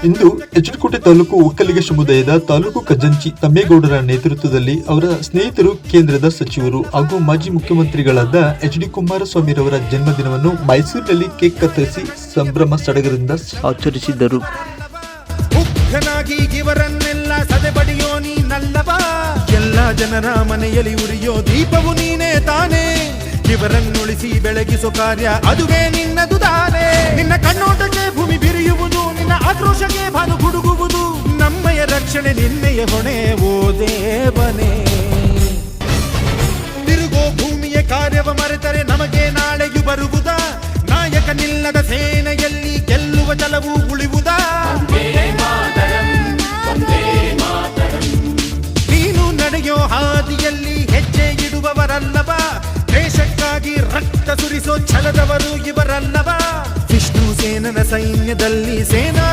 ಇಂದು ಎಚ್.ಡಿ.ಕೋಟೆ ತಾಲೂಕು ಒಕ್ಕಲಿಗ ಸಮುದಾಯದ ತಾಲೂಕು ಖಜಾಂಚಿ ತಮ್ಮೇಗೌಡರ ನೇತೃತ್ವದಲ್ಲಿ ಅವರ ಸ್ನೇಹಿತರು ಕೇಂದ್ರದ ಸಚಿವರು ಹಾಗೂ ಮಾಜಿ ಮುಖ್ಯಮಂತ್ರಿಗಳಾದ ಎಚ್.ಡಿ. ಕುಮಾರಸ್ವಾಮಿರವರ ಜನ್ಮದಿನವನ್ನು ಮೈಸೂರಿನಲ್ಲಿ ಕೇಕ್ ಕತ್ತರಿಸಿ ಸಂಭ್ರಮ ಸಡಗರದಿಂದ ಆಚರಿಸಿದರು. ಇವರನ್ನೆಲ್ಲ ಸದೆಬಡಿಯೋ ನೀನಲ್ಲವ, ಎಲ್ಲ ಜನರ ಮನೆಯಲ್ಲಿ ಉರಿಯೋ ದೀಪವು ನೀನೇ ತಾನೇ. ಇವರನ್ನುಳಿಸಿ ಬೆಳಗಿಸೋ ಕಾರ್ಯ ಅದುವೇ ನಿನ್ನದು ತಾನೇ. ನಿನ್ನ ಕಣ್ಣೋಟಕ್ಕೆ ಭೂಮಿ ಬಿರಿಯುವುದು, ನಿನ್ನ ಆಕ್ರೋಶಕ್ಕೆ ಭಾನು ಗುಡುಗುವುದು. ನಮ್ಮಯ ರಕ್ಷಣೆ ನಿನ್ನೆಯ ಹೊಣೆ ಓ ದೇವನೇ. ತಿರುಗೋ ಭೂಮಿಯ ಕಾರ್ಯವ ಮರೆತರೆ ನಮಗೆ ನಾಳೆಯು ಬರುವುದ? ನಾಯಕನಿಲ್ಲದ ಸೇನೆಯಲ್ಲಿ ಗೆಲ್ಲುವ ಛಲವು ಉಳಿವುದಾ? ನೀನು ನಡೆಯೋ ಹಾದಿಯಲ್ಲಿ ಹೆಜ್ಜೆ ಇಡುವವರಲ್ಲವ, ದೇಶಕ್ಕಾಗಿ ರಕ್ತ ಸುರಿಸೋ ಛಲದವರು ಇವರಲ್ಲವ. ವಿಷ್ಣು ಸೇನನ ಸೈನ್ಯದಲ್ಲಿ ಸೇನಾ